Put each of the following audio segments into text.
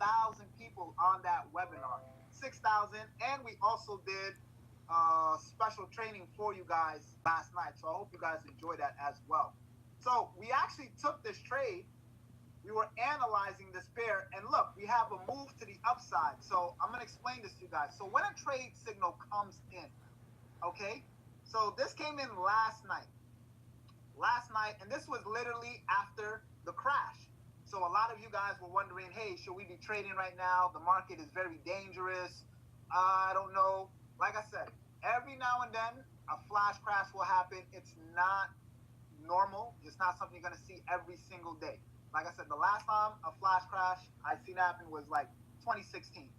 6,000 people on that webinar. 6,000. And we also did special training for you guys last night. So I hope you guys enjoy that as well. So we actually took this trade. We were analyzing this pair, and look, we have a move to the upside. So I'm going to explain this to you guys. So when a trade signal comes in, okay, so this came in last night, and this was literally after the crash. So a lot of you guys were wondering, hey, should we be trading right now? The market is very dangerous. I don't know. Like I said, every now and then a flash crash will happen. It's not normal. It's not something you're going to see every single day. Like I said, the last time a flash crash I seen happen was like 2016.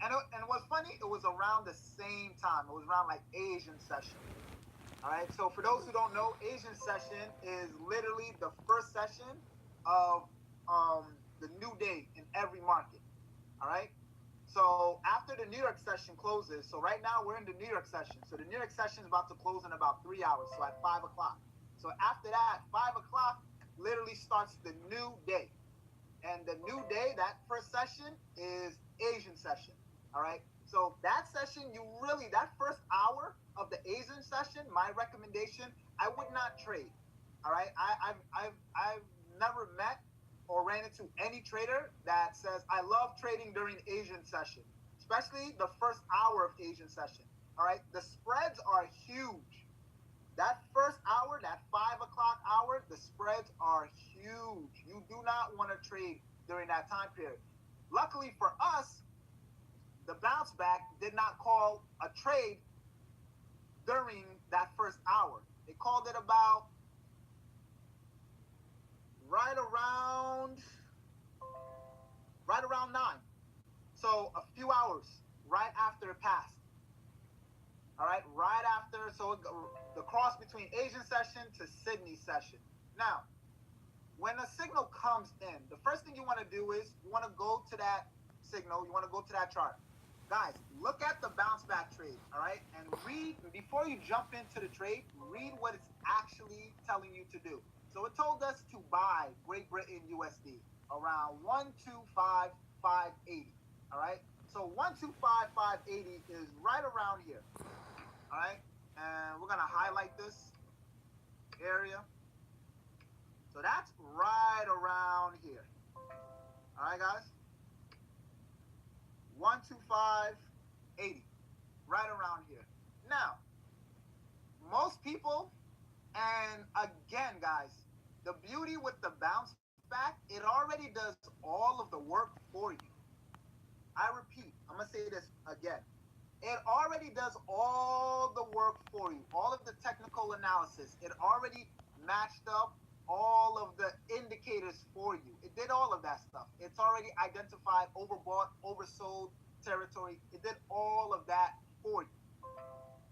And what's funny, it was around the same time. It was around like Asian session. All right. So for those who don't know, Asian session is literally the first session of the new day in every market. All right. So after the New York session closes, so right now we're in the New York session. So the New York session is about to close in about 3 hours. So at 5 o'clock. So after that, 5 o'clock literally starts the new day. And the new day, that first session is Asian session. All right. So that session, that first hour of the Asian session, my recommendation, I would not trade. All right. I've never met or ran into any trader that says I love trading during Asian session, especially the first hour of Asian session. All right. The spreads are huge. That first hour, that 5 o'clock hour, the spreads are huge. You do not want to trade during that time period. Luckily for us, the bounce back did not call a trade during that first hour. They called it about right around 9. So a few hours right after it passed. All right, right after, so the cross between Asian session to Sydney session. Now, when a signal comes in, the first thing you want to do is you want to go to that signal, you want to go to that chart. Guys, look at the bounce back trade, all right? And read, before you jump into the trade, read what it's actually telling you to do. So it told us to buy Great Britain USD around 125,580, all right? So 125,580 is right around here. All right, and we're gonna highlight this area. So that's right around here. All right, guys. 125.80, right around here. Now, most people, and again, guys, the beauty with the bounce back, it already does all of the work for you. I repeat, I'm gonna say this again. It already does all the work for you, all of the technical analysis. It already matched up all of the indicators for you. It did all of that stuff. It's already identified overbought, oversold territory. It did all of that for you.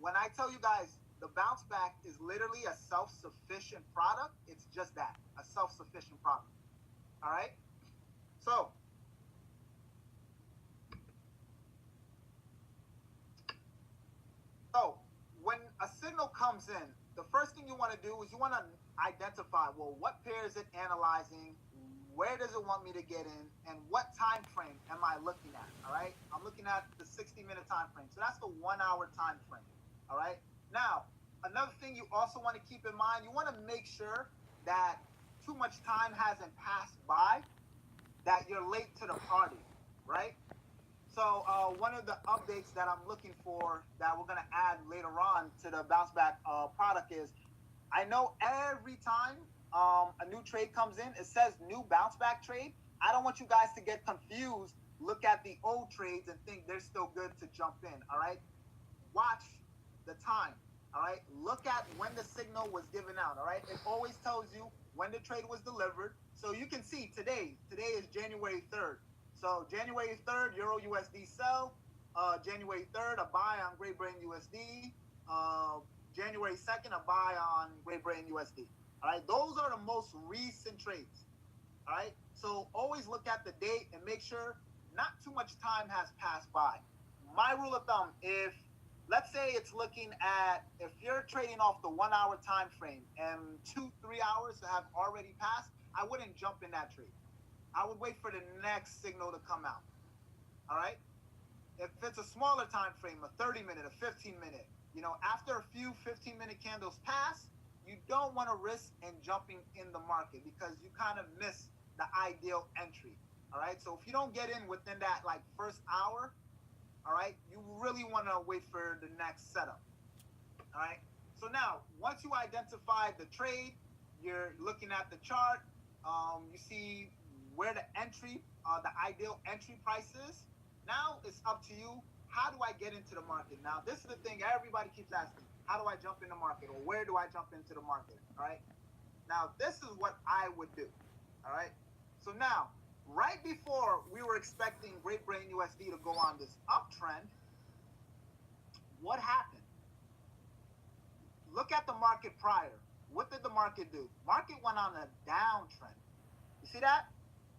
When I tell you guys the bounce back is literally a self-sufficient product, it's just that, a self-sufficient product. All right? So, when a signal comes in, the first thing you want to do is you want to identify, well, what pair is it analyzing? Where does it want me to get in? And what time frame am I looking at? All right. I'm looking at the 60-minute time frame. So that's the 1 hour time frame. All right. Now, another thing you also want to keep in mind, you want to make sure that too much time hasn't passed by, that you're late to the party, right? So one of the updates that I'm looking for that we're going to add later on to the bounce back product is, I know every time a new trade comes in, it says new bounce back trade. I don't want you guys to get confused, look at the old trades and think they're still good to jump in, all right? Watch the time, all right? Look at when the signal was given out, all right? It always tells you when the trade was delivered. So you can see today is January 3rd. So January 3rd, Euro USD sell. January 3rd, a buy on Great Britain USD. January 2nd, a buy on Great Britain USD. All right, those are the most recent trades. All right, so always look at the date and make sure not too much time has passed by. My rule of thumb, if let's say it's looking at, if you're trading off the 1 hour time frame and 2-3 hours have already passed, I wouldn't jump in that trade. I would wait for the next signal to come out. All right. If it's a smaller time frame, a 30 minute, a 15 minute, after a few 15-minute candles pass, you don't want to risk in jumping in the market because you kind of miss the ideal entry. All right. So if you don't get in within that like first hour, all right, you really want to wait for the next setup. All right. So now, once you identify the trade, you're looking at the chart. You see where the ideal entry price is. Now it's up to you. How do I get into the market? Now, this is the thing everybody keeps asking. How do I jump in the market? Or where do I jump into the market? All right. Now, this is what I would do. All right. So now, right before we were expecting Great Britain USD to go on this uptrend, what happened? Look at the market prior. What did the market do? Market went on a downtrend. You see that?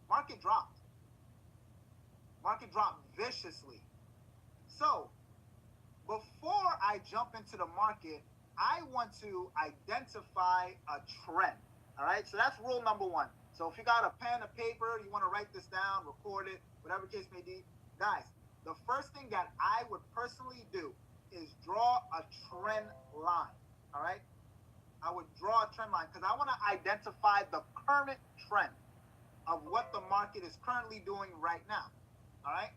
Market dropped. Market dropped viciously. So, before I jump into the market, I want to identify a trend. All right? So that's rule number one. So if you got a pen, a paper, you want to write this down, record it, whatever case may be, guys, the first thing that I would personally do is draw a trend line. All right? I would draw a trend line because I want to identify the current trend of what the market is currently doing right now. All right?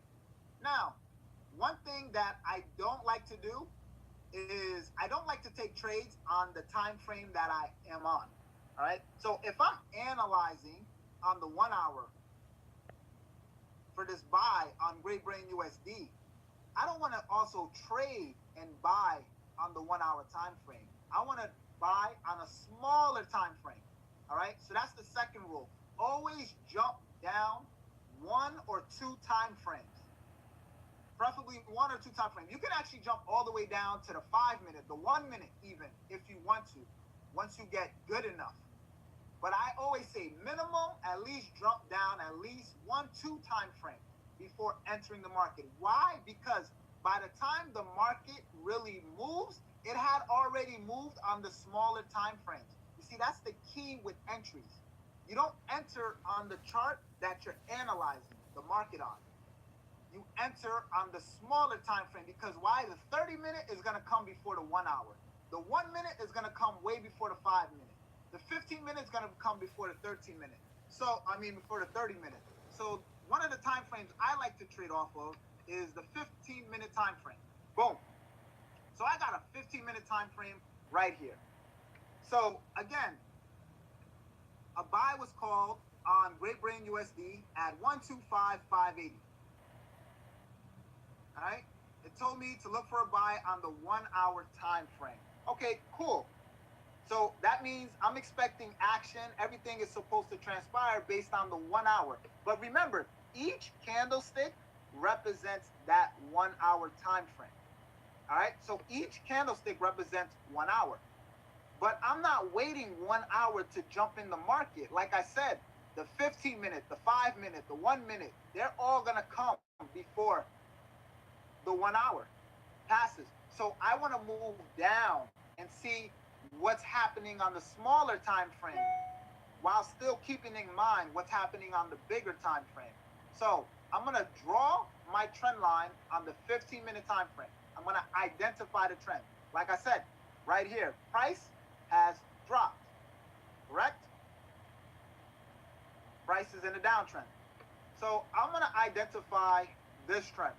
Now, one thing that I don't like to do is I don't like to take trades on the time frame that I am on. All right? So if I'm analyzing on the 1 hour for this buy on Great Britain USD, I don't want to also trade and buy on the 1 hour time frame. I want to buy on a smaller time frame. All right? So that's the second rule. Always jump down 1 or 2 time frames. Preferably 1 or 2 time frames. You can actually jump all the way down to the 5 minute, the 1 minute even, if you want to, once you get good enough. But I always say minimum, at least jump down at least 1, 2 time frames before entering the market. Why? Because by the time the market really moves, it had already moved on the smaller time frames. You see, that's the key with entries. You don't enter on the chart that you're analyzing the market on. You enter on the smaller time frame because why? The 30 minute is going to come before the 1 hour. The 1 minute is going to come way before the 5 minute. The 15 minutes is going to come before the 13 minute. Before the 30 minute. So one of the time frames I like to trade off of is the 15-minute time frame. Boom. So I got a 15-minute time frame right here. So again, a buy was called on Great Britain USD at 125.580. All right? It told me to look for a buy on the 1 hour time frame. Okay, cool. So that means I'm expecting action. Everything is supposed to transpire based on the 1 hour. But remember, each candlestick represents that 1 hour time frame. All right? So each candlestick represents 1 hour. But I'm not waiting 1 hour to jump in the market. Like I said, the 15 minute, the 5 minute, the 1 minute, they're all going to come before the 1 hour passes. So I want to move down and see what's happening on the smaller time frame while still keeping in mind what's happening on the bigger time frame. So I'm going to draw my trend line on the 15-minute time frame. I'm going to identify the trend. Like I said, right here, price has dropped, correct? Price is in a downtrend. So I'm going to identify this trend.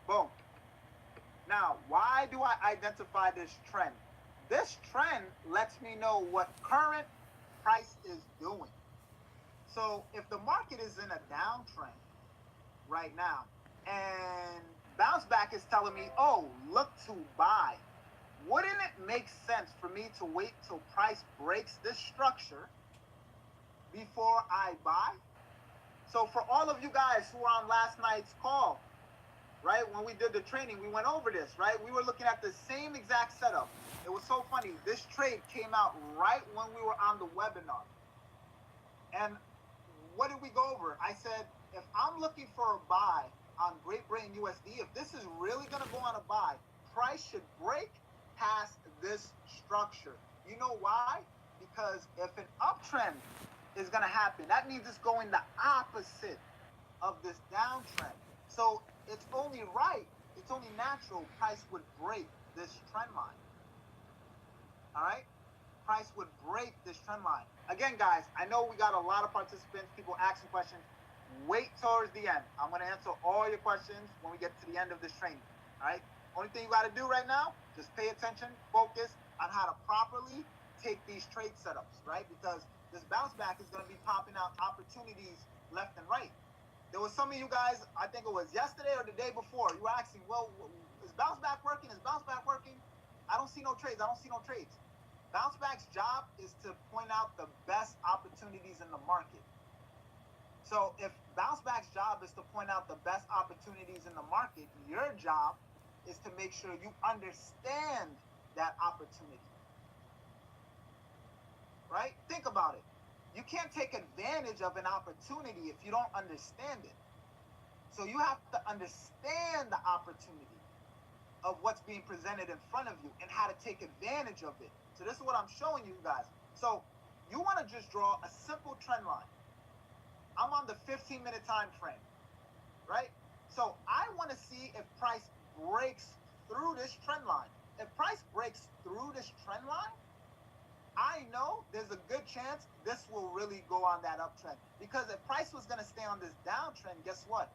Boom. Now, why do I identify this trend? This trend lets me know what current price is doing. So if the market is in a downtrend right now and bounce back is telling me, oh, look to buy, wouldn't it make sense for me to wait till price breaks this structure before I buy? So for all of you guys who were on last night's call, right, when we did the training, we went over this, right? We were looking at the same exact setup. It was so funny. This trade came out right when we were on the webinar. And what did we go over? I said, if I'm looking for a buy on Great Britain USD, if this is really going to go on a buy, price should break past this structure. You know why? Because if an uptrend is going to happen, that means it's going the opposite of this downtrend. So it's only right, it's only natural price would break this trend line. All right? Price would break this trend line. Again, guys, I know we got a lot of participants, people asking questions. Wait towards the end. I'm going to answer all your questions when we get to the end of this training. All right? Only thing you got to do right now, just pay attention, focus on how to properly take these trade setups, right? Because this bounce back is going to be popping out opportunities left and right. There was some of you guys, I think it was yesterday or the day before, you were asking, well, is bounce back working? Is bounce back working? I don't see no trades. I don't see no trades. Bounce back's job is to point out the best opportunities in the market. So if bounce back's job is to point out the best opportunities in the market, your job is to make sure you understand that opportunity. Right? Think about it. You can't take advantage of an opportunity if you don't understand it. So you have to understand the opportunity of what's being presented in front of you and how to take advantage of it. So this is what I'm showing you guys. So you want to just draw a simple trend line. I'm on the 15-minute time frame, right? So I want to see if price breaks through this trend line. If price breaks through this trend line, I know there's a good chance this will really go on that uptrend. Because if price was going to stay on this downtrend, guess what?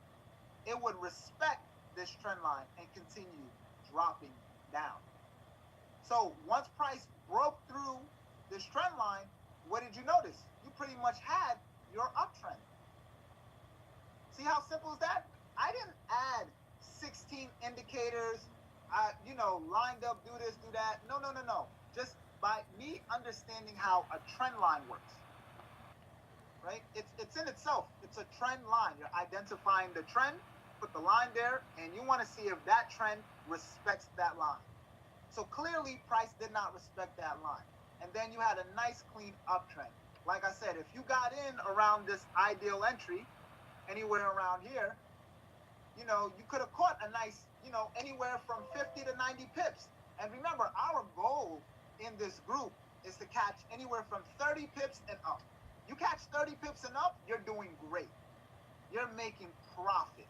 It would respect this trend line and continue dropping down. So once price broke through this trend line, what did you notice? You pretty much had your uptrend. See how simple is that? I didn't add 16 indicators, lined up, do this, do that. No. Just by me understanding how a trend line works, right? It's in itself. It's a trend line. You're identifying the trend, put the line there, and you want to see if that trend respects that line. So clearly, price did not respect that line. And then you had a nice clean uptrend. Like I said, if you got in around this ideal entry, anywhere around here, you could have caught a nice, anywhere from 50 to 90 pips. And remember, our goal in this group is to catch anywhere from 30 pips and up. You catch 30 pips and up, you're doing great. You're making profit.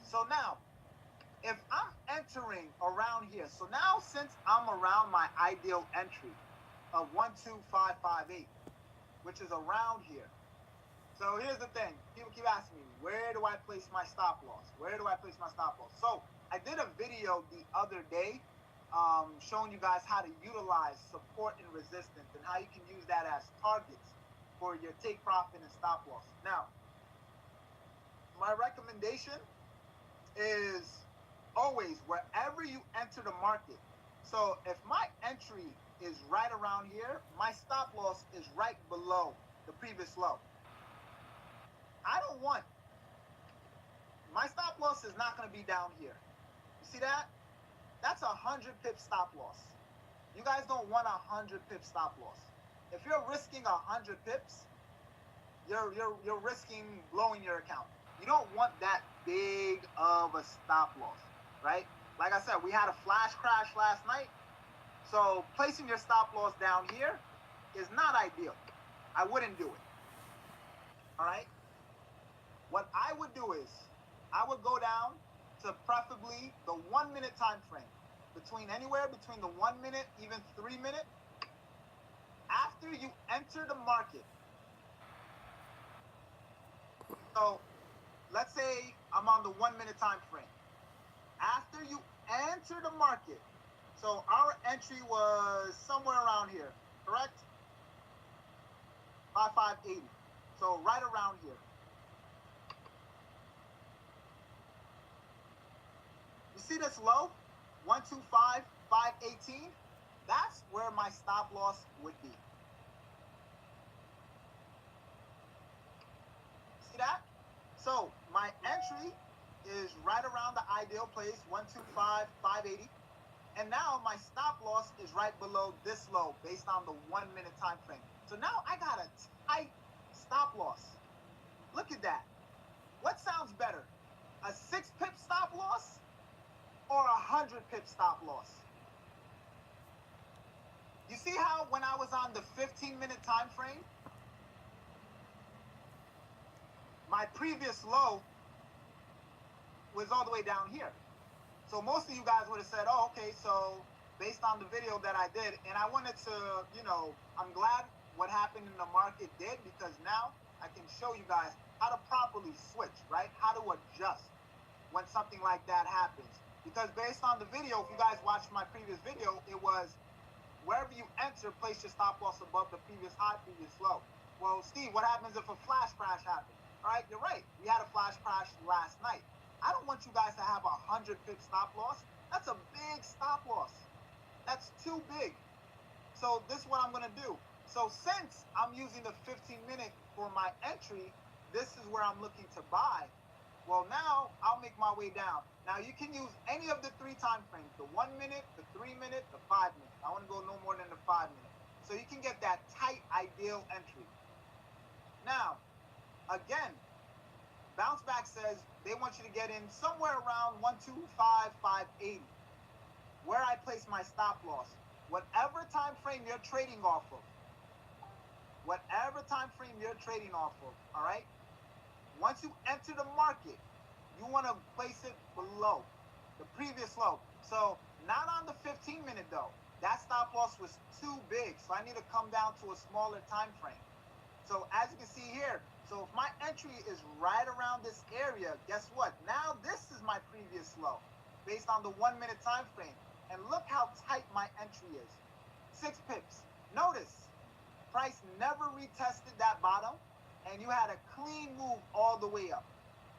So now, if I'm entering around here, so now since I'm around my ideal entry of 12558, which is around here. So here's the thing. People keep asking me, where do I place my stop loss? Where do I place my stop loss? So I did a video the other day showing you guys how to utilize support and resistance and how you can use that as targets for your take profit and stop loss. Now, my recommendation is always wherever you enter the market. So if my entry is right around here, my stop loss is right below the previous low. I don't want, my stop loss is not going to be down here. You see that? That's a 100 pip stop loss. You guys don't want a 100 pip stop loss. If you're risking 100 pips, you're risking blowing your account. You don't want that big of a stop loss, right? Like I said, we had a flash crash last night. So placing your stop loss down here is not ideal. I wouldn't do it. All right? What I would do is I would go down to preferably the 1 minute time frame, anywhere between the 1 minute, even 3 minute. After you enter the market, so let's say I'm on the 1 minute time frame. After you enter the market, so our entry was somewhere around here, correct? 5580. So right around here. You see this low? 125,518? That's where my stop loss would be. See that? So my entry is right around the ideal place, 125,580. And now my stop loss is right below this low based on the 1 minute time frame. So now I got a tight stop loss. Look at that. What sounds better? A 6 pip stop loss or a 100 pip stop loss? You see how when I was on the 15-minute time frame, my my previous low was all the way down here. So most of you guys would have said, oh, okay, so based on the video that I did, and I wanted to, I'm glad what happened in the market did, because now I can show you guys how to properly switch, right? How to adjust when something like that happens. Because based on the video, if you guys watched my previous video, it was wherever you enter, place your stop loss above the previous high, previous low. Well, Steve, what happens if a flash crash happens? All right, you're right. We had a flash crash last night. I don't want you guys to have 100 pip stop loss. That's a big stop loss. That's too big. So this is what I'm going to do. So since I'm using the 15-minute for my entry, this is where I'm looking to buy. Well, now I'll make my way down. Now you can use any of the 3 time frames, the 1 minute, the 3 minute, the 5 minute. I want to go no more than the 5 minute. So you can get that tight ideal entry. Now, again, Bounce Back says they want you to get in somewhere around 125,580. Where I place my stop loss, whatever time frame you're trading off of, all right? Once you enter the market, you want to place it below the previous low. So not on the 15-minute though. That stop loss was too big, so I need to come down to a smaller time frame. So as you can see here, so if my entry is right around this area, guess what? Now this is my previous low based on the 1 minute time frame. And look how tight my entry is. 6 pips. Notice, price never retested that bottom, and you had a clean move all the way up.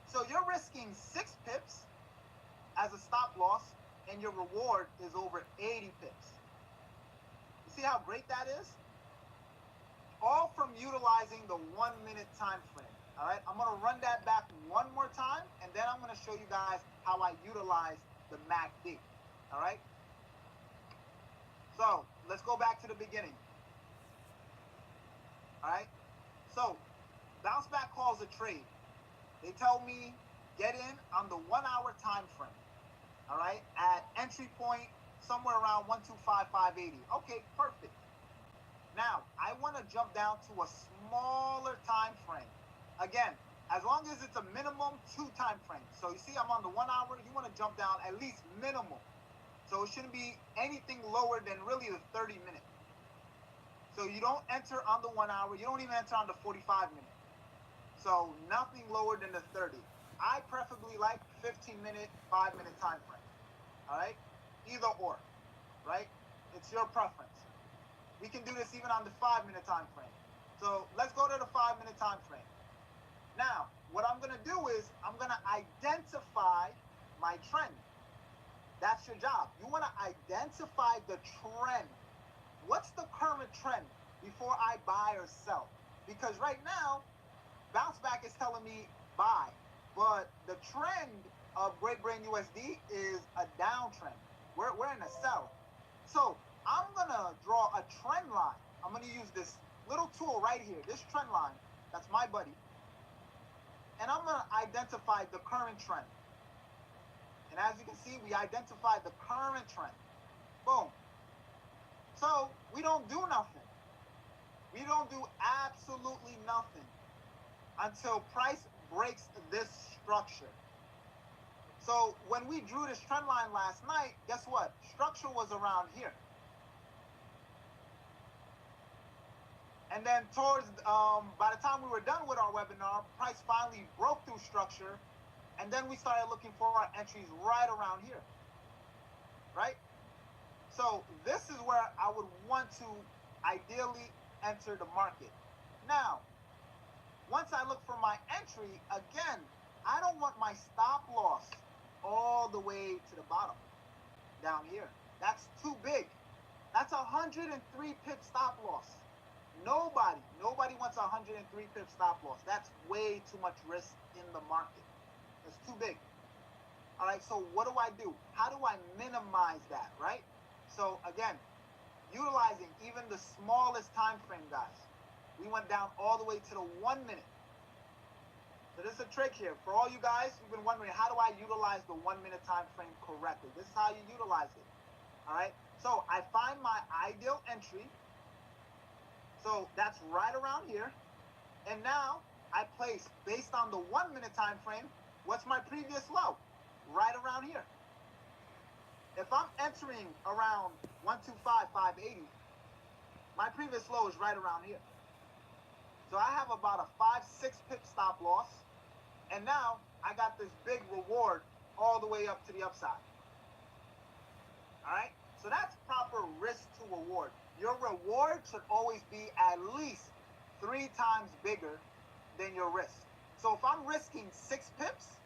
So you're risking 6 pips as a stop loss, and your reward is over 80 pips. You see how great that is? All from utilizing the 1 minute time frame. All right, I'm going to run that back one more time, and then I'm going to show you guys how I utilize the MACD. All right. So let's go back to the beginning. All right. So Bounce Back calls a trade. They tell me get in on the 1 hour time frame. All right. At entry point somewhere around 125,580. Okay, perfect. Now I want to jump down to a smaller time frame. Again, as long as it's a minimum 2 time frame. So you see, I'm on the 1 hour. You want to jump down at least minimum. So it shouldn't be anything lower than really the 30-minute. So you don't enter on the 1 hour. You don't even enter on the 45-minute. So nothing lower than the 30. I preferably like 15-minute, 5-minute time frame. All right? Either or, right? It's your preference. We can do this even on the 5-minute time frame. So let's go to the 5-minute time frame. Now, what I'm going to do is I'm going to identify my trend. That's your job. You want to identify the trend. What's the current trend before I buy or sell? Because right now, Bounce Back is telling me buy. But the trend of Great Brain USD is a downtrend. We're in a sell. So I'm going to draw a trend line. I'm going to use this little tool right here, this trend line. That's my buddy. And I'm going to identify the current trend. And as you can see, we identified the current trend. Boom. So we don't do nothing. We don't do absolutely nothing until price breaks this structure. So when we drew this trend line last night, guess what? Structure was around here. And then towards, by the time we were done with our webinar, price finally broke through structure. And then we started looking for our entries right around here, right? So this is where I would want to ideally enter the market. Now, once I look for my entry, again, I don't want my stop loss all the way to the bottom, down here. That's too big. That's 103 pip stop loss. Nobody wants 103 pip stop loss. That's way too much risk in the market. It's too big. All right, so what do? How do I minimize that, right? So again, utilizing even the smallest time frame, guys. We went down all the way to the 1 minute. So this is a trick here. For all you guys who've been wondering, how do I utilize the 1 minute time frame correctly? This is how you utilize it. All right, so I find my ideal entry. So that's right around here. And now I place based on the 1 minute time frame, what's my previous low? Right around here. If I'm entering around 125, 580, my previous low is right around here. So I have about a 5-6 pip stop loss. And now I got this big reward all the way up to the upside. All right? So that's proper risk to reward. Your reward should always be at least 3 times bigger than your risk. So if I'm risking 6 pips,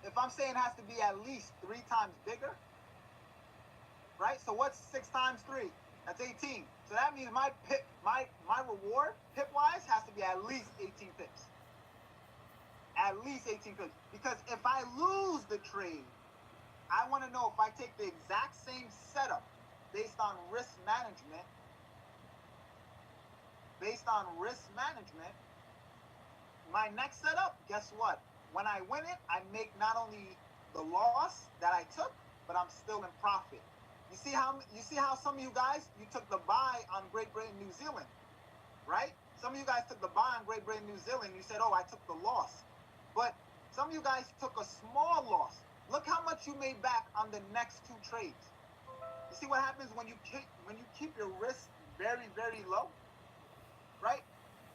if I'm saying it has to be at least 3 times bigger, right? So what's 6 times 3? That's 18. So that means my reward, pip-wise, has to be at least 18 pips. At least 18 pips. Because if I lose the trade, I want to know if I take the exact same setup based on risk management, my next setup, guess what? When I win it, I make not only the loss that I took, but I'm still in profit. You see how some of you guys, you took the buy on Great Britain, New Zealand, right? Some of you guys took the buy on Great Britain, New Zealand. You said, oh, I took the loss. But some of you guys took a small loss. Look how much you made back on the next 2 trades. You see what happens when you keep your risk very, very low, right?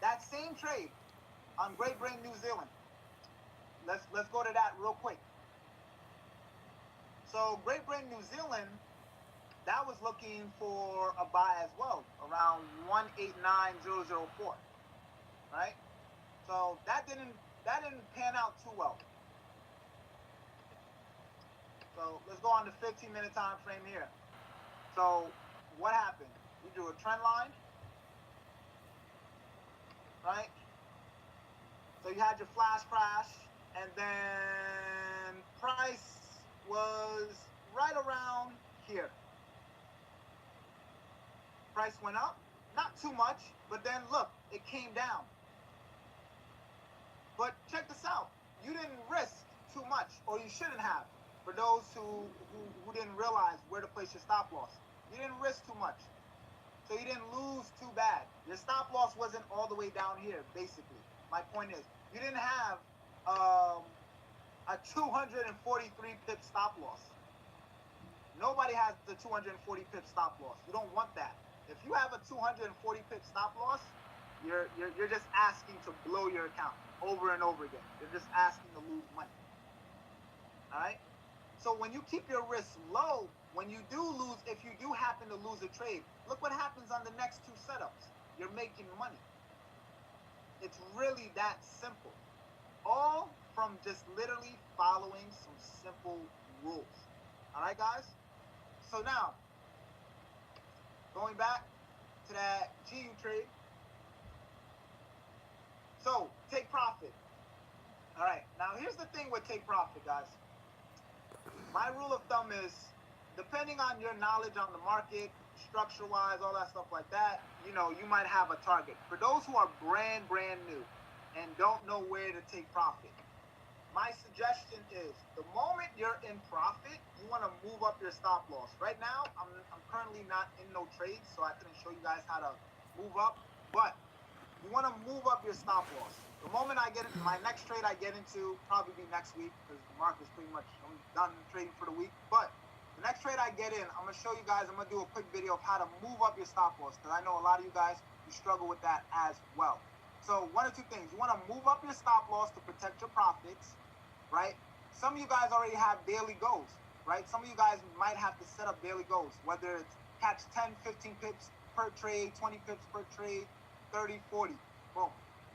That same trade on Great Britain, New Zealand. Let's go to that real quick. So Great Britain, New Zealand, that was looking for a buy as well, around 189.004, right? So that didn't pan out too well. So let's go on the 15-minute time frame here. So what happened? We drew a trend line, right? So you had your flash crash, and then price was right around here. Price went up, not too much, but then look, it came down. But check this out. You didn't risk too much, or you shouldn't have. For those who didn't realize where to place your stop loss. You didn't risk too much. So you didn't lose too bad. Your stop loss wasn't all the way down here, basically. My point is, you didn't have a 243 pip stop loss. Nobody has the 240 pip stop loss. You don't want that. If you have a 240 pip stop loss, you're just asking to blow your account over and over again. You're just asking to lose money. All right? So when you keep your risk low, when you do lose, if you do happen to lose a trade, look what happens on the next 2 setups. You're making money. It's really that simple. All from just literally following some simple rules. All right, guys? So now, going back to that GU trade. So, take profit. All right, now here's the thing with take profit, guys. My rule of thumb is, depending on your knowledge on the market, structure-wise, all that stuff like that, you might have a target. For those who are brand new and don't know where to take profit, my suggestion is, the moment you're in profit, you want to move up your stop loss. Right now, I'm currently not in no trades, so I couldn't show you guys how to move up, but you want to move up your stop loss. The moment I get into my next trade, I get into probably be next week, because the market's pretty much, I'm done trading for the week. But the next trade I get in, I'm going to show you guys, I'm going to do a quick video of how to move up your stop loss, because I know a lot of you guys, you struggle with that as well. So 1 or 2 things. You want to move up your stop loss to protect your profits, right? Some of you guys already have daily goals, right? Some of you guys might have to set up daily goals, whether it's catch 10, 15 pips per trade, 20 pips per trade, 30, 40. Boom.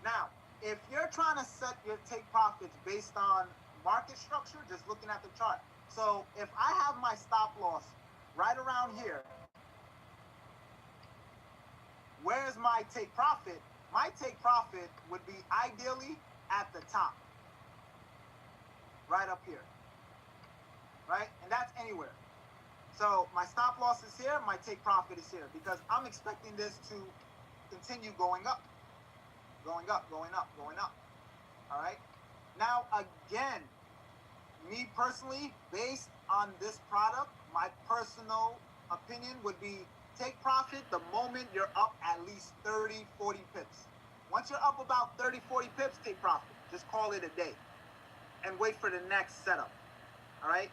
Now, if you're trying to set your take profits based on market structure, just looking at the chart. So if I have my stop loss right around here, where's my take profit? My take profit would be ideally at the top, right up here, right? And that's anywhere. So my stop loss is here, my take profit is here, because I'm expecting this to continue going up, going up, going up, going up. All right. Now, again, me personally, based on this product, my personal opinion would be take profit the moment you're up at least 30, 40 pips. Once you're up about 30, 40 pips, take profit. Just call it a day and wait for the next setup. All right?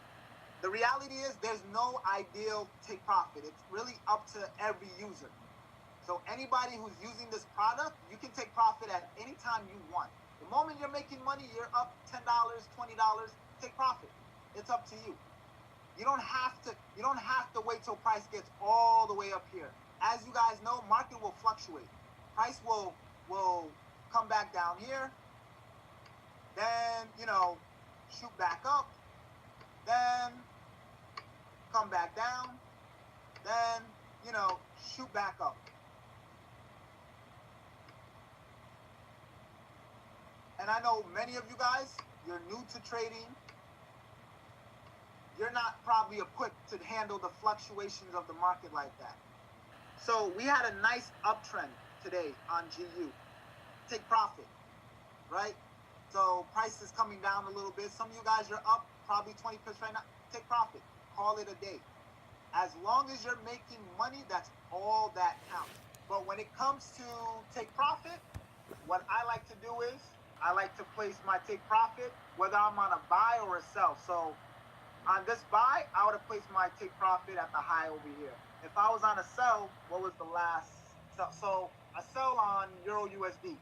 The reality is there's no ideal take profit. It's really up to every user. So anybody who's using this product, you can take profit at any time you want. The moment you're making money, you're up $10, $20, take profit. It's up to you. You don't have to wait till price gets all the way up here. As you guys know, market will fluctuate. Price will come back down here, then, shoot back up, then come back down, then, shoot back up. And I know many of you guys, you're new to trading. You're not probably equipped to handle the fluctuations of the market like that. So we had a nice uptrend today on GU. Take profit, right? So price is coming down a little bit. Some of you guys are up probably 20 pips right now. Take profit. Call it a day. As long as you're making money, that's all that counts. But when it comes to take profit, what I like to do is I like to place my take profit whether I'm on a buy or a sell. So on this buy, I would have placed my take profit at the high over here. If I was on a sell, what was the last sell? So a sell on Euro USD.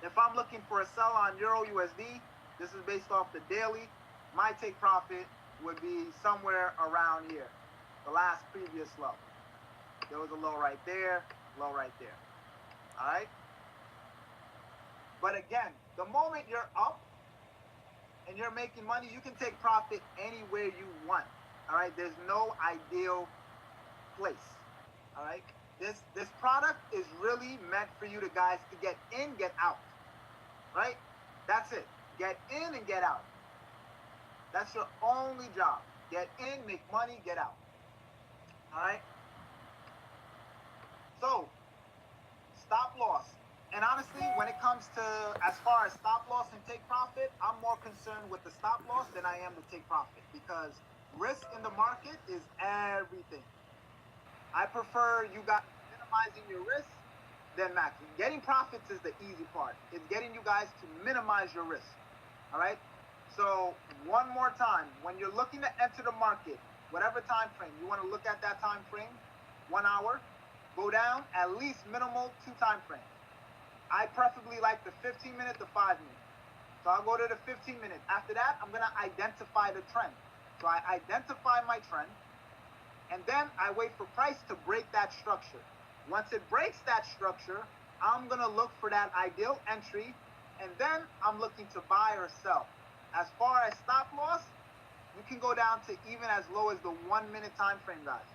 If I'm looking for a sell on Euro USD, this is based off the daily, my take profit would be somewhere around here, the last previous low. There was a low right there, low right there. All right? But again, the moment you're up and you're making money, you can take profit anywhere you want. All right? There's no ideal place. All right? This product is really meant for you guys to get in, get out. Right? That's it. Get in and get out. That's your only job. Get in, make money, get out. All right? So, stop loss. And honestly, when it comes to as far as stop loss and take profit, I'm more concerned with the stop loss than I am the take profit because risk in the market is everything. I prefer you guys minimizing your risk than maxing. Getting profits is the easy part. It's getting you guys to minimize your risk. All right? So one more time, when you're looking to enter the market, whatever time frame, you want to look at that time frame, 1 hour, go down at least minimal 2 time frames. I preferably like the 15-minute to 5-minute. So I'll go to the 15-minute. After that, I'm going to identify the trend. So I identify my trend, and then I wait for price to break that structure. Once it breaks that structure, I'm going to look for that ideal entry, and then I'm looking to buy or sell. As far as stop loss, you can go down to even as low as the 1-minute time frame, guys.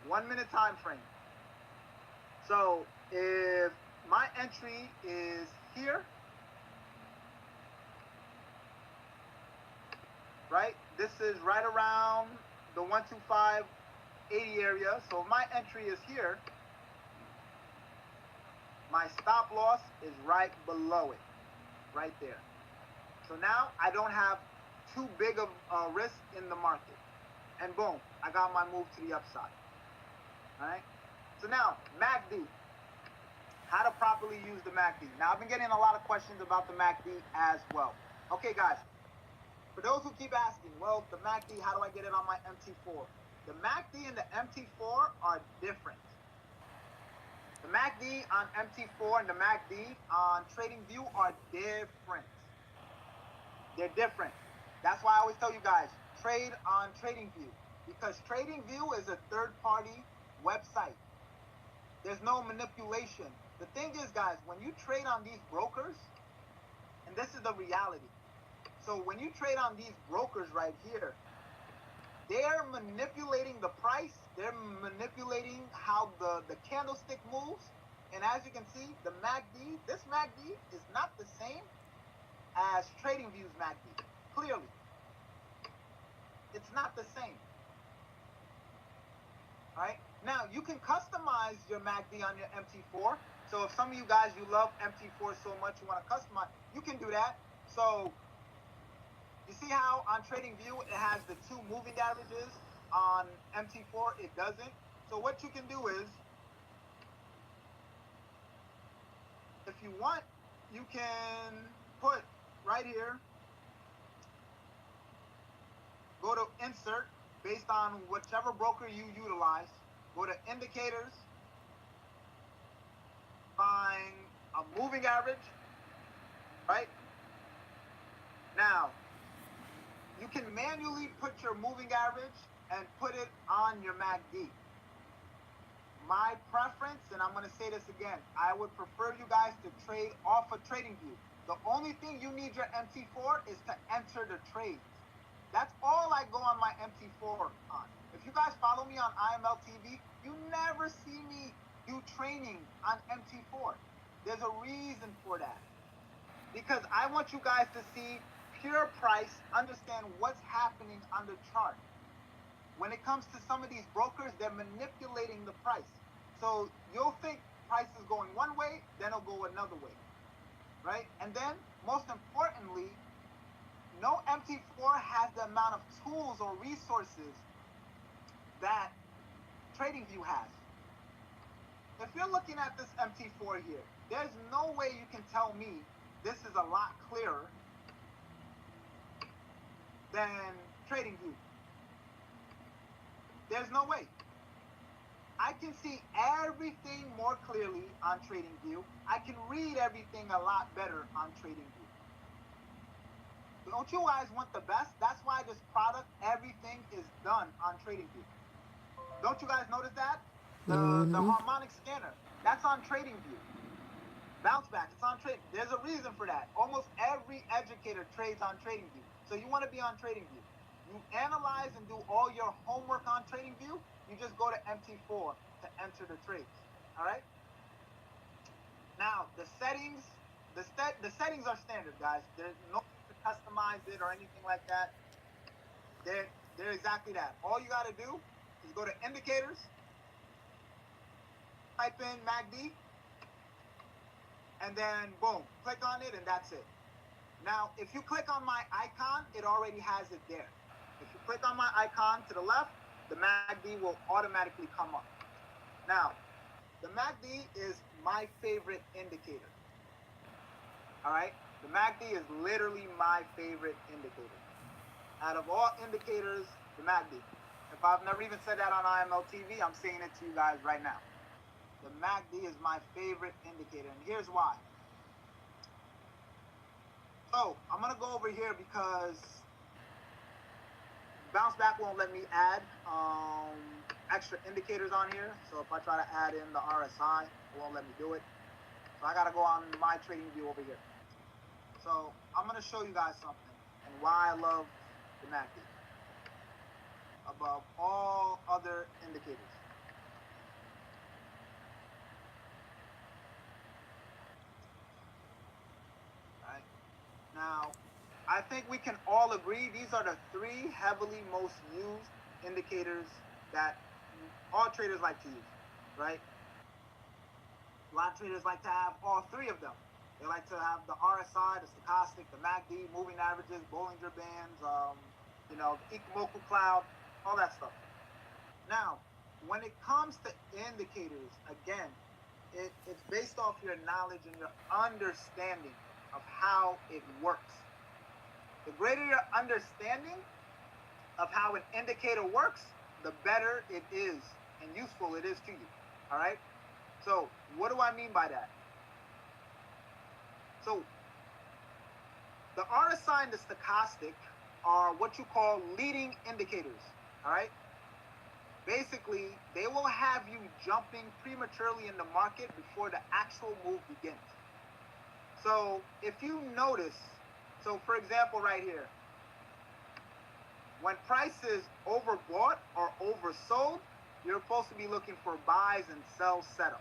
1-minute time frame. So if my entry is here, right? This is right around the 125.80 area. So if my entry is here, my stop loss is right below it, right there. So now I don't have too big of a risk in the market. And boom, I got my move to the upside. All right? So now, MACD. How to properly use the MACD. Now, I've been getting a lot of questions about the MACD as well. Okay, guys. For those who keep asking, well, the MACD, how do I get it on my MT4? The MACD and the MT4 are different. The MACD on MT4 and the MACD on TradingView are different. They're different. That's why I always tell you guys, trade on TradingView. Because TradingView is a third-party website. There's no manipulation. The thing is, guys, when you trade on these brokers, and this is the reality. So when you trade on these brokers right here, they're manipulating the price. They're manipulating how the candlestick moves. And as you can see, the MACD, this MACD is not the same as TradingView's MACD. Clearly. It's not the same. All right? Now, you can customize your MACD on your MT4. So if some of you guys, you love MT4 so much, you want to customize, you can do that. So you see how on TradingView, it has the 2 moving averages. On MT4, it doesn't. So what you can do is, If you want, you can put right here, go to insert based on whichever broker you utilize. Go to indicators, find a moving average, right? Now, you can manually put your moving average and put it on your MACD. My preference, and I'm going to say this again, I would prefer you guys to trade off of TradingView. The only thing you need your MT for is to enter the trades. That's all I go on my MT4 on. If you guys follow me on IML TV, you never see me do training on MT4. There's a reason for that. Because I want you guys to see pure price, understand what's happening on the chart. When it comes to some of these brokers, they're manipulating the price. So you'll think price is going one way, then it'll go another way, right? And then, most importantly, no MT4 has the amount of tools or resources that TradingView has. If you're looking at this MT4 here, there's no way you can tell me this is a lot clearer than TradingView. There's no way. I can see everything more clearly on TradingView. I can read everything a lot better on TradingView. Don't you guys want the best? That's why this product, everything is done on TradingView. Don't you guys notice that? The harmonic scanner, that's on TradingView. Bounce back, it's on trade. There's a reason for that. Almost every educator trades on TradingView. So you want to be on TradingView. You analyze and do all your homework on TradingView. You just go to MT4 to enter the trades. All right. Now the settings, the settings are standard, guys. There's no need to customize it or anything like that. They're exactly that. All you got to do is go to indicators, type in MACD, and then boom, click on it, and that's it. Now, if you click on my icon, it already has it there. If you click on my icon to the left, the MACD will automatically come up. Now, the MACD is my favorite indicator. All right? The MACD is literally my favorite indicator. Out of all indicators, the MACD. If I've never even said that on IML TV, I'm saying it to you guys right now. The MACD is my favorite indicator, and here's why. So, I'm going to go over here because Bounce Back won't let me add extra indicators on here. So if I try to add in the RSI, it won't let me do it. So I got to go on my TradingView over here. So I'm going to show you guys something and why I love the MACD above all other indicators. All right. Now, I think we can all agree these are the three heavily most used indicators that all traders like to use, right? A lot of traders like to have all three of them. They like to have the RSI, the stochastic, the MACD, moving averages, Bollinger Bands, the Ichimoku cloud, all that stuff. Now, when it comes to indicators, again, it's based off your knowledge and your understanding of how it works. The greater your understanding of how an indicator works, the better it is and useful it is to you. All right? So, what do I mean by that? So, the RSI and the stochastic are what you call leading indicators. All right? Basically, they will have you jumping prematurely in the market before the actual move begins. So, if you notice, so for example, right here, when price is overbought or oversold, you're supposed to be looking for buys and sell setups.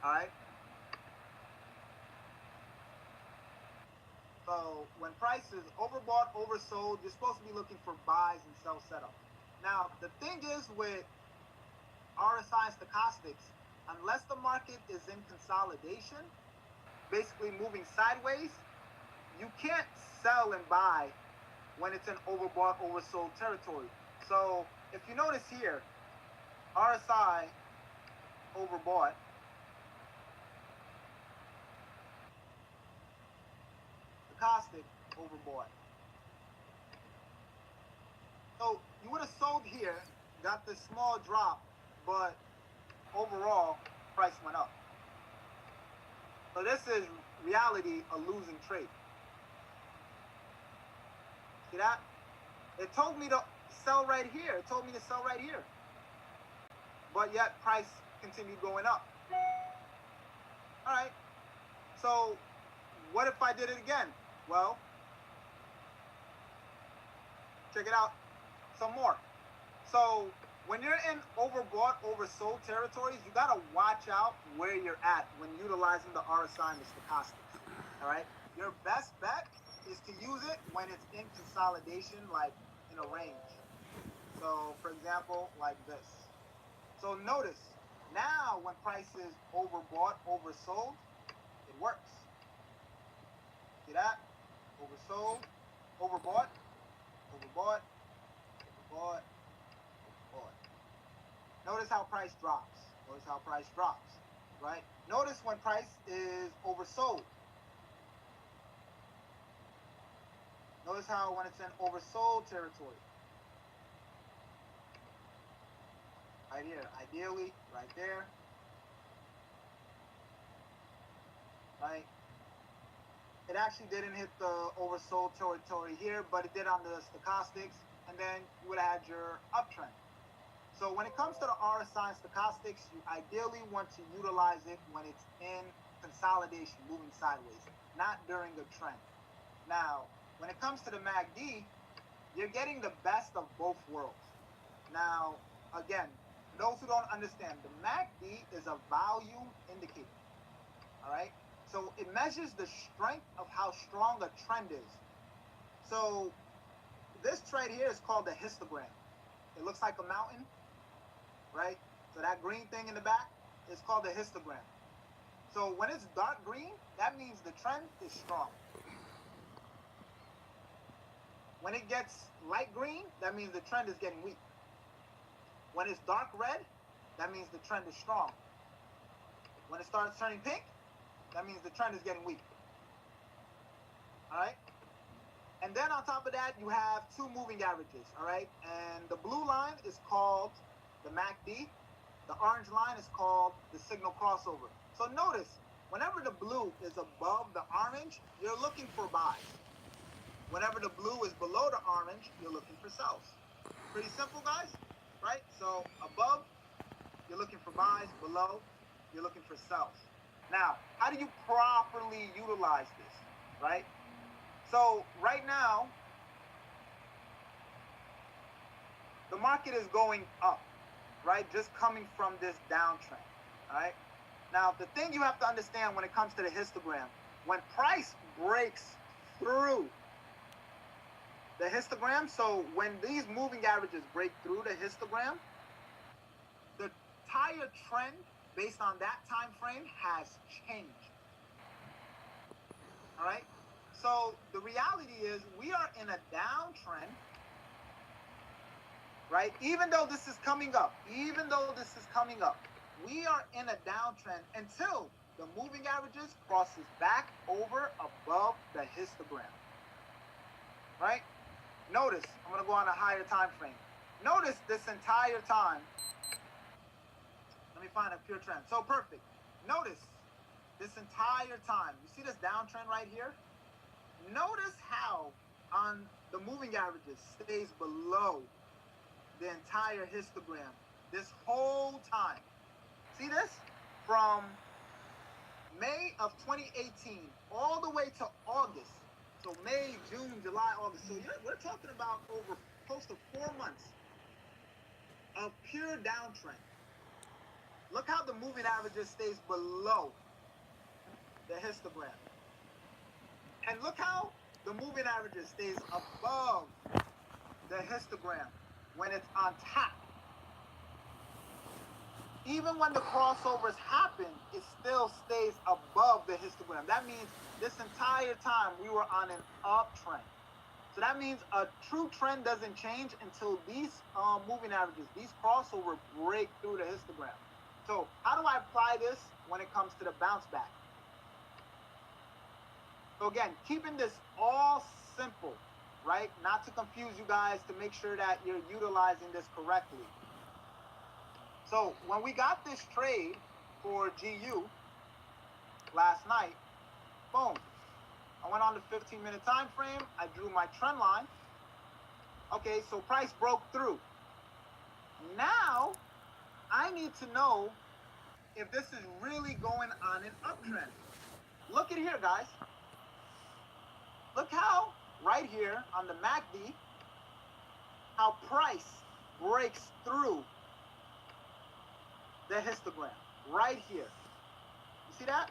All right? So when price is overbought, oversold, you're supposed to be looking for buys and sell setups. Now, the thing is with RSI and stochastics, unless the market is in consolidation, basically moving sideways, you can't sell and buy when it's in overbought, oversold territory. So if you notice here, RSI overbought, stochastic overbought. So you would have sold here, got this small drop, but overall, price went up. So this is reality a losing trade. See that? It told me to sell right here. It told me to sell right here. But yet price continued going up. All right. So what if I did it again? Well, check it out some more. So when you're in overbought, oversold territories, you got to watch out where you're at when utilizing the RSI and the stochastics. All right. Your best bet is to use it when it's in consolidation, like in a range. So for example, like this. So notice now when price is overbought, oversold, it works. See that? Oversold, overbought, overbought, overbought, overbought. Notice how price drops. Notice how price drops, right? Notice when price is oversold. Notice how when it's in oversold territory. Right here, ideally, right there. Right? It actually didn't hit the oversold territory here, but it did on the stochastics, and then you would have had your uptrend. So when it comes to the RSI and stochastics, you ideally want to utilize it when it's in consolidation, moving sideways, not during a trend. Now, when it comes to the MACD, you're getting the best of both worlds. Now, again, for those who don't understand, the MACD is a volume indicator, all right? So it measures the strength of how strong a trend is. So this trade here is called the histogram. It looks like a mountain, right? So that green thing in the back is called the histogram. So when it's dark green, that means the trend is strong. When it gets light green, that means the trend is getting weak. When it's dark red, that means the trend is strong. When it starts turning pink, that means the trend is getting weak. All right? And then on top of that, you have two moving averages, all right? And the blue line is called the MACD. The orange line is called the signal crossover. So notice, whenever the blue is above the orange, you're looking for buys. Whenever the blue is below the orange, you're looking for sells. Pretty simple, guys, right? So above, you're looking for buys. Below, you're looking for sells. Now, how do you properly utilize this, right? So right now, the market is going up, right? Just coming from this downtrend, all right? Now, the thing you have to understand when it comes to the histogram, when price breaks through the histogram, so when these moving averages break through the histogram, the entire trend based on that time frame has changed. All right? So the reality is we are in a downtrend, right? Even though this is coming up, we are in a downtrend until the moving averages crosses back over above the histogram. Right? Notice, I'm going to go on a higher time frame. Notice this entire time. Let me find a pure trend. So perfect. Notice this entire time. You see this downtrend right here? Notice how on the moving averages stays below the entire histogram this whole time. See this? From May of 2018 all the way to August. So May, June, July, August. So we're talking about over close to 4 months of pure downtrend. Look how the moving averages stays below the histogram. And look how the moving averages stays above the histogram when it's on top. Even when the crossovers happen, it still stays above the histogram. That means this entire time we were on an uptrend. So that means a true trend doesn't change until these moving averages, these crossover break through the histogram. So how do I apply this when it comes to the bounce back? So again, keeping this all simple, right? Not to confuse you guys, to make sure that you're utilizing this correctly. So when we got this trade for GU last night, boom, I went on the 15-minute time frame. I drew my trend line. Okay, so price broke through. Now, I need to know if this is really going on an uptrend. Look at here, guys. Look how, right here on the MACD, how price breaks through the histogram. Right here. You see that?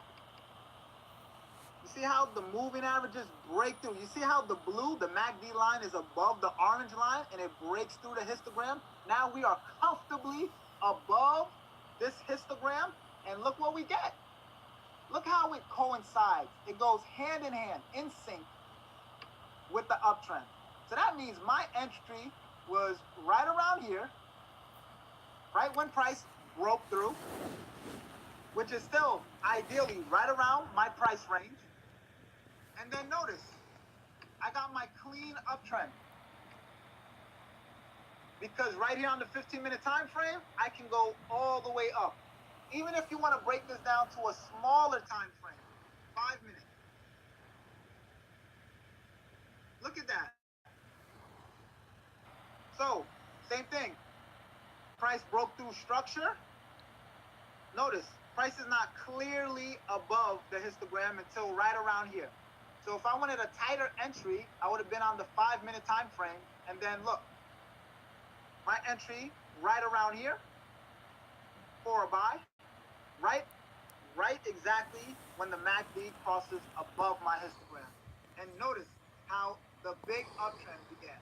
You see how the moving averages break through? You see how the blue, the MACD line, is above the orange line and it breaks through the histogram? Now we are comfortably above this histogram, and look what we get. Look how it coincides. It goes hand in hand, in sync with the uptrend. So that means my entry was right around here, right when price broke through, which is still ideally right around my price range. And then notice, I got my clean uptrend. Because right here on the 15-minute time frame, I can go all the way up. Even if you want to break this down to a smaller time frame, 5 minutes. Look at that. So, same thing. Price broke through structure. Notice, price is not clearly above the histogram until right around here. So if I wanted a tighter entry, I would have been on the 5-minute time frame. And then look, my entry right around here for a buy, right exactly when the MACD crosses above my histogram. And notice how the big uptrend began.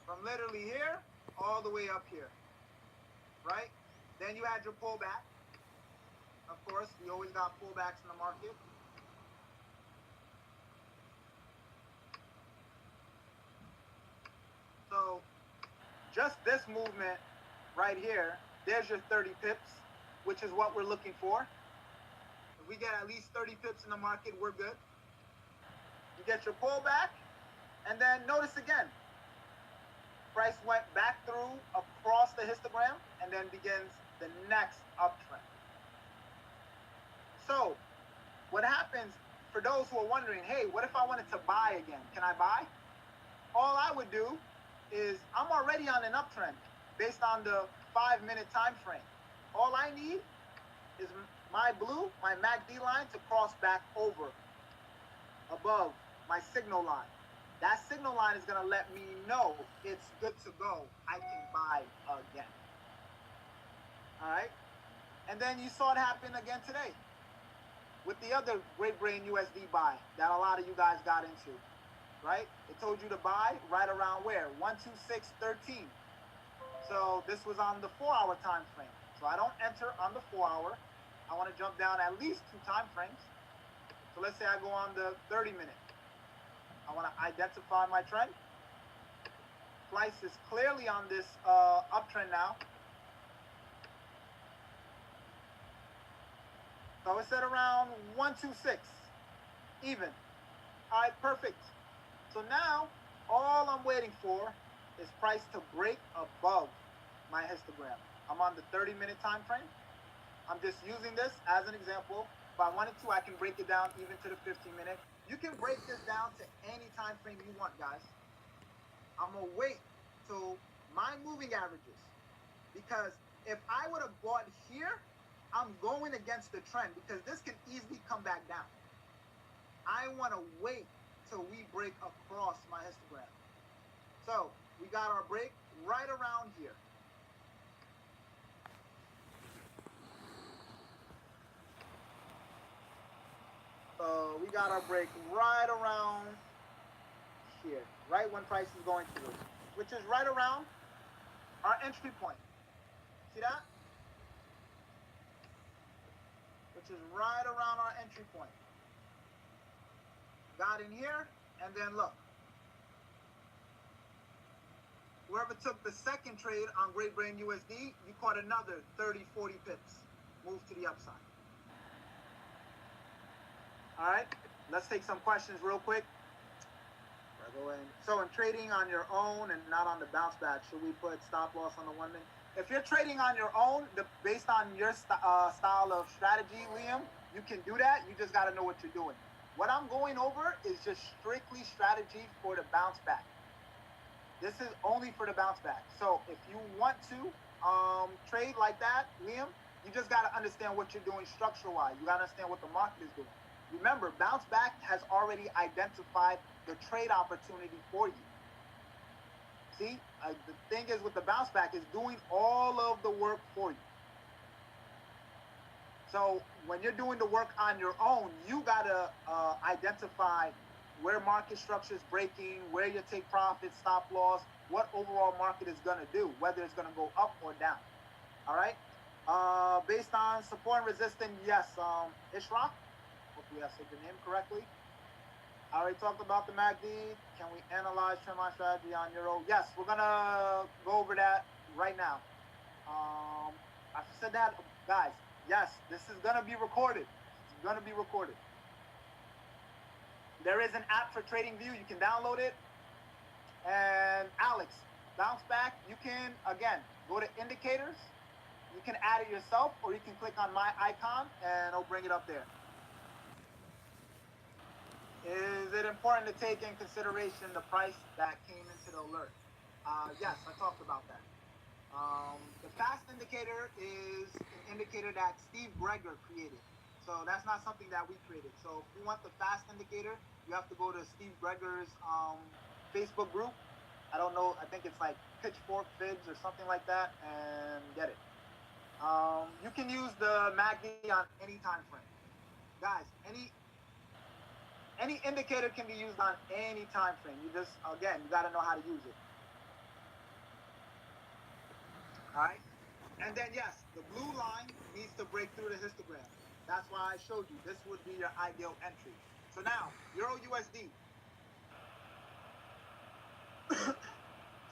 From literally here all the way up here, right? Then you had your pullback. Of course, we always got pullbacks in the market. So just this movement right here, there's your 30 pips, which is what we're looking for. If we get at least 30 pips in the market, we're good. You get your pullback, and then notice again, price went back through across the histogram and then begins the next uptrend. So what happens, for those who are wondering, hey, what if I wanted to buy again? Can I buy? All I would do is, I'm already on an uptrend based on the 5-minute time frame. All I need is my blue, my MACD line, to cross back over above my signal line. That signal line is going to let me know it's good to go. I can buy again. All right? And then you saw it happen again today with the other Great Brain USD buy that a lot of you guys got into, right? It told you to buy right around where? 126.13. So this was on the 4-hour time frame. So I don't enter on the 4-hour. I want to jump down at least 2 time frames. So let's say I go on the 30-minute. I want to identify my trend. Price is clearly on this uptrend now. So it's at around 126, even. All right, perfect. So now all I'm waiting for is price to break above my histogram. I'm on the 30-minute time frame. I'm just using this as an example. If I wanted to, I can break it down even to the 15-minute. You can break this down to any time frame you want, guys. I'm going to wait till my moving averages. Because if I would have bought here, I'm going against the trend because this can easily come back down. I want to wait till we break across my histogram. So we got our break right around here. So we got our break right around here, right when price is going through, which is right around our entry point. See that? Which is right around our entry point. Got in here, and then look. Whoever took the second trade on Great Brain USD, you caught another 30, 40 pips. Move to the upside. All right? let's take some questions real quick. So in trading on your own and not on the bounce back, should we put stop loss on the 1 minute? If you're trading on your own, based on your style of strategy, Liam, you can do that. You just got to know what you're doing. What I'm going over is just strictly strategy for the bounce back. This is only for the bounce back. So if you want to trade like that, Liam, you just got to understand what you're doing structure-wise. You got to understand what the market is doing. Remember, bounce back has already identified the trade opportunity for you. See, the thing is with the bounce back is doing all of the work for you. So when you're doing the work on your own, you got to identify where market structure is breaking, where you take profit, stop loss, what overall market is going to do, whether it's going to go up or down. All right? Based on support and resistance, yes. Ishraq, hopefully I said your name correctly. I already talked about the MACD. Can we analyze trend line strategy on Euro? Yes, we're going to go over that right now. I said that, guys. Yes, this is going to be recorded. It's going to be recorded. There is an app for TradingView. You can download it. And Alex, bounce back. You can, again, go to indicators. You can add it yourself, or you can click on my icon, and it'll bring it up there. Is it important to take in consideration the price that came into the alert? Yes, I talked about that. The fast indicator is an indicator that Steve Greger created. So that's not something that we created. So if you want the fast indicator, you have to go to Steve Greger's Facebook group. I don't know. I think it's like Pitchfork Fibs or something like that, and get it. You can use the MACD on any time frame. Guys, any indicator can be used on any time frame. You just, again, you got to know how to use it. All right? And then, yes, the blue line needs to break through the histogram. That's why I showed you. This would be your ideal entry. So now, Euro USD.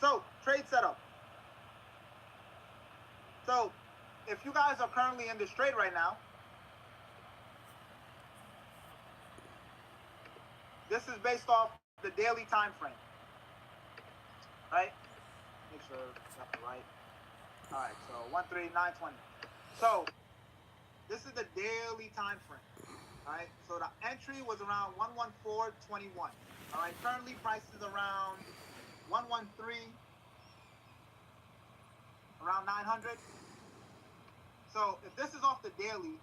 So, trade setup. So, if you guys are currently in this trade right now, this is based off the daily time frame. Right? Make sure it's got the right. All right, so 13920. So, this is the daily time frame. All right, so the entry was around 114.21. All right, currently price is around 113, around 900. So if this is off the daily,